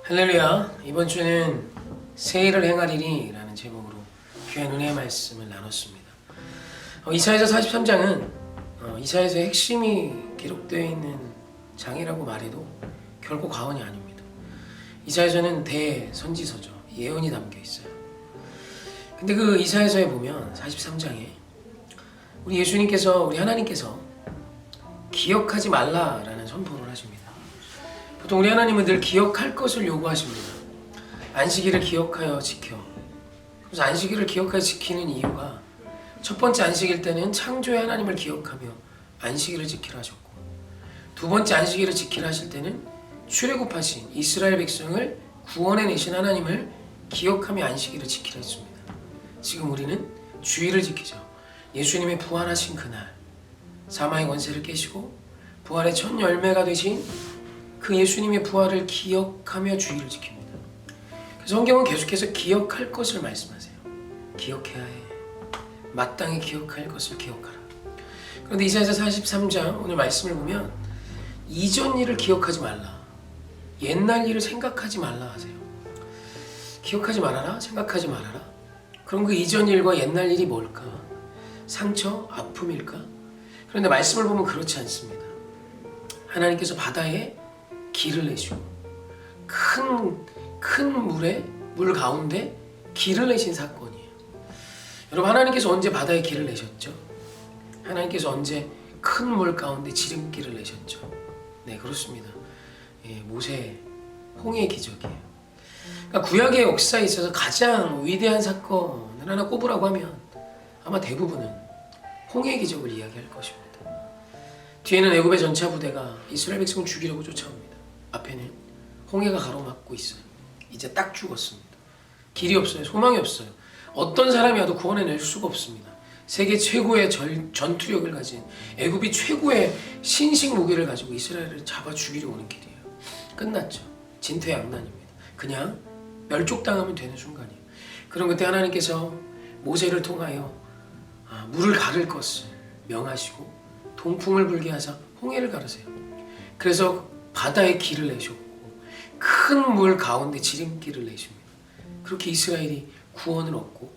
할렐루야. 이번 주는 새일을 행하리니 라는 제목으로 귀한 은혜의 말씀을 나눴습니다. 이사야서 43장은 이사야서의 핵심이 기록되어 있는 장이라고 말해도 결코 과언이 아닙니다. 이사야서는 대선지서죠. 예언이 담겨 있어요. 근데 그 이사야서에 보면 43장에 우리 예수님께서, 우리 하나님께서 기억하지 말라라는 선포를 하십니다. 보통 우리 하나님은 늘 기억할 것을 요구하십니다. 안식일을 기억하여 지켜. 그래서 안식일을 기억하여 지키는 이유가 첫 번째 안식일 때는 창조의 하나님을 기억하며 안식일을 지키라 하셨고, 두 번째 안식일을 지키라 하실 때는 출애굽하신 이스라엘 백성을 구원해내신 하나님을 기억하며 안식일을 지키라 했습니다. 지금 우리는 주일을 지키죠. 예수님의 부활하신 그날 사망의 권세를 깨시고 부활의 첫 열매가 되신 그 예수님의 부활을 기억하며 주일을 지킵니다. 그래서 성경은 계속해서 기억할 것을 말씀하세요. 기억해야 해. 마땅히 기억할 것을 기억하라. 그런데 이사야서 43장 오늘 말씀을 보면 이전 일을 기억하지 말라, 옛날 일을 생각하지 말라 하세요. 기억하지 말아라, 생각하지 말아라. 그럼 그 이전 일과 옛날 일이 뭘까? 상처, 아픔일까? 그런데 말씀을 보면 그렇지 않습니다. 하나님께서 바다에 길을 내시고 큰 물에, 물 가운데 길을 내신 사건이에요. 여러분, 하나님께서 언제 바다에 길을 내셨죠? 하나님께서 언제 큰 물 가운데 지름길을 내셨죠? 네, 그렇습니다. 모세 홍해의 기적이에요. 그러니까 구약의 역사에 있어서 가장 위대한 사건을 하나 꼽으라고 하면 아마 대부분은 홍해의 기적을 이야기할 것입니다. 뒤에는 애굽의 전차 부대가 이스라엘 백성을 죽이려고 쫓아옵니다. 앞에는 홍해가 가로막고 있어요. 이제 딱 죽었습니다. 길이 없어요. 소망이 없어요. 어떤 사람이 와도 구원해낼 수가 없습니다. 세계 최고의 전투력을 가진 애굽이 최고의 신식 무기를 가지고 이스라엘을 잡아 죽이려 오는 길이에요. 끝났죠. 진퇴양난입니다. 그냥 멸족당하면 되는 순간이에요. 그럼 그때 하나님께서 모세를 통하여 물을 가를 것을 명하시고 동풍을 불게 하사 홍해를 가르세요. 그래서 바다에 길을 내셨고 큰 물 가운데 지름길을 내십니다. 그렇게 이스라엘이 구원을 얻고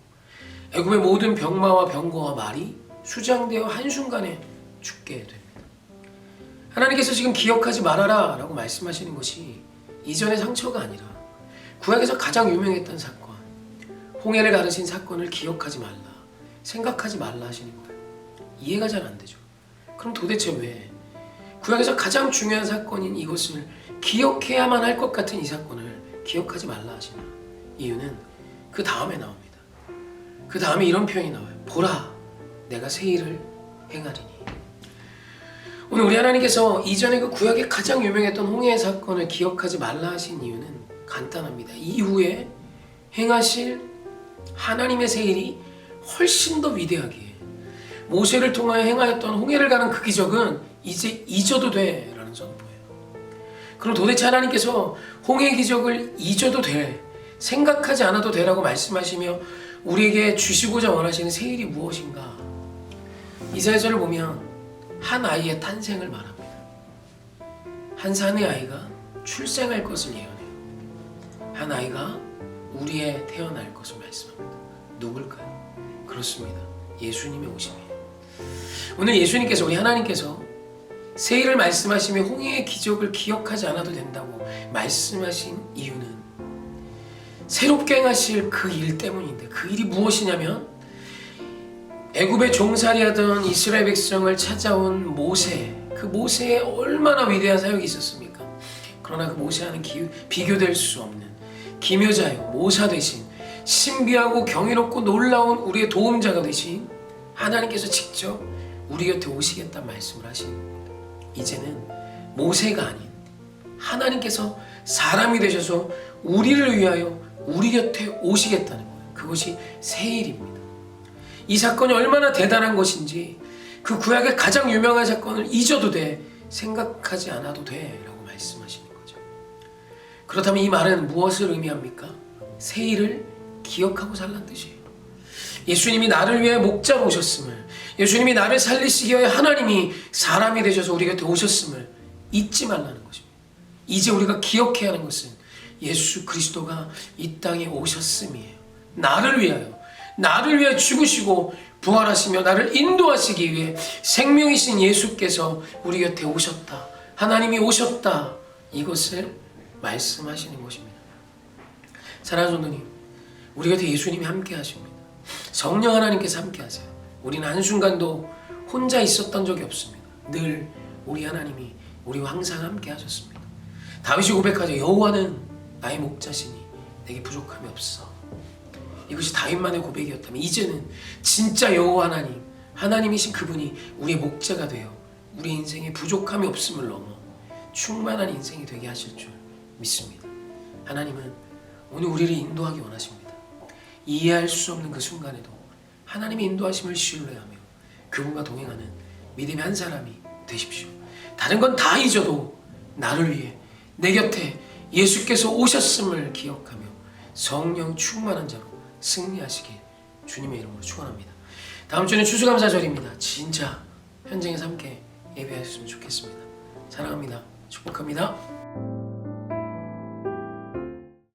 애굽의 모든 병마와 병거와 말이 수장되어 한순간에 죽게 됩니다. 하나님께서 지금 기억하지 말아라 라고 말씀하시는 것이 이전의 상처가 아니라 구약에서 가장 유명했던 사건, 홍해를 가르신 사건을 기억하지 말라, 생각하지 말라 하시는 거예요. 이해가 잘 안 되죠. 그럼 도대체 왜 구약에서 가장 중요한 사건인 이것을 기억해야만 할 것 같은 이 사건을 기억하지 말라 하시나? 이유는 그 다음에 나옵니다. 그 다음에 이런 표현이 나와요. 보라, 내가 새 일을 행하리니. 오늘 우리 하나님께서 이전에 그 구약에 가장 유명했던 홍해의 사건을 기억하지 말라 하신 이유는 간단합니다. 이후에 행하실 하나님의 새 일이 훨씬 더 위대하기에 모세를 통하여 행하였던 홍해를 가는 그 기적은 이제 잊어도 돼 라는 선포예요. 그럼 도대체 하나님께서 홍해 기적을 잊어도 돼, 생각하지 않아도 되라고 말씀하시며 우리에게 주시고자 원하시는 새 일이 무엇인가? 이사야서를 보면 한 아이의 탄생을 말합니다. 한 사내 아이가 출생할 것을 예언해요. 한 아이가 우리에 태어날 것을 말씀합니다. 누굴까요? 그렇습니다. 예수님의 오심이에요. 오늘 예수님께서, 우리 하나님께서 새 일을 말씀하시며 홍해의 기적을 기억하지 않아도 된다고 말씀하신 이유는 새롭게 행하실 그 일 때문인데, 그 일이 무엇이냐면 애굽에 종살이하던 이스라엘 백성을 찾아온 모세, 그 모세의 얼마나 위대한 사역이 있었습니까? 그러나 그 모세와는 비교될 수 없는 기묘자요, 모사 되신 신비하고 경이롭고 놀라운 우리의 도움자가 되신 하나님께서 직접 우리 곁에 오시겠다는 말씀을 하시는 겁니다. 이제는 모세가 아닌 하나님께서 사람이 되셔서 우리를 위하여 우리 곁에 오시겠다는 거예요. 그것이 새 일입니다. 이 사건이 얼마나 대단한 것인지 그 구약의 가장 유명한 사건을 잊어도 돼, 생각하지 않아도 돼 라고 말씀하시는 거죠. 그렇다면 이 말은 무엇을 의미합니까? 새 일을 기억하고 살란 뜻이에요. 예수님이 나를 위해 목자로 오셨음을, 예수님이 나를 살리시기 위해 하나님이 사람이 되셔서 우리 곁에 오셨음을 잊지 말라는 것입니다. 이제 우리가 기억해야 하는 것은 예수 그리스도가 이 땅에 오셨음이에요. 나를 위하여 죽으시고 부활하시며 나를 인도하시기 위해 생명이신 예수께서 우리 곁에 오셨다. 하나님이 오셨다. 이것을 말씀하시는 것입니다. 사랑하는 성도님, 우리 곁에 예수님이 함께 하십니다. 성령 하나님께서 함께 하세요. 우리는 한순간도 혼자 있었던 적이 없습니다. 늘 우리 하나님이 우리와 항상 함께 하셨습니다. 다윗이 고백하죠. 여호와는 나의 목자시니 내게 부족함이 없어. 이것이 다윗만의 고백이었다면 이제는 진짜 여호와 하나님이신 그분이 우리의 목자가 되어 우리 인생에 부족함이 없음을 넘어 충만한 인생이 되게 하실 줄 믿습니다. 하나님은 오늘 우리를 인도하기 원하십니다. 이해할 수 없는 그 순간에도 하나님의 인도하심을 신뢰하며 그분과 동행하는 믿음의 한 사람이 되십시오. 다른 건 다 잊어도 나를 위해 내 곁에 예수께서 오셨음을 기억하며 성령 충만한 자로 승리하시길 주님의 이름으로 축원합니다. 다음 주는 추수감사절입니다. 진짜 현장에서 함께 예배하셨으면 좋겠습니다. 사랑합니다. 축복합니다.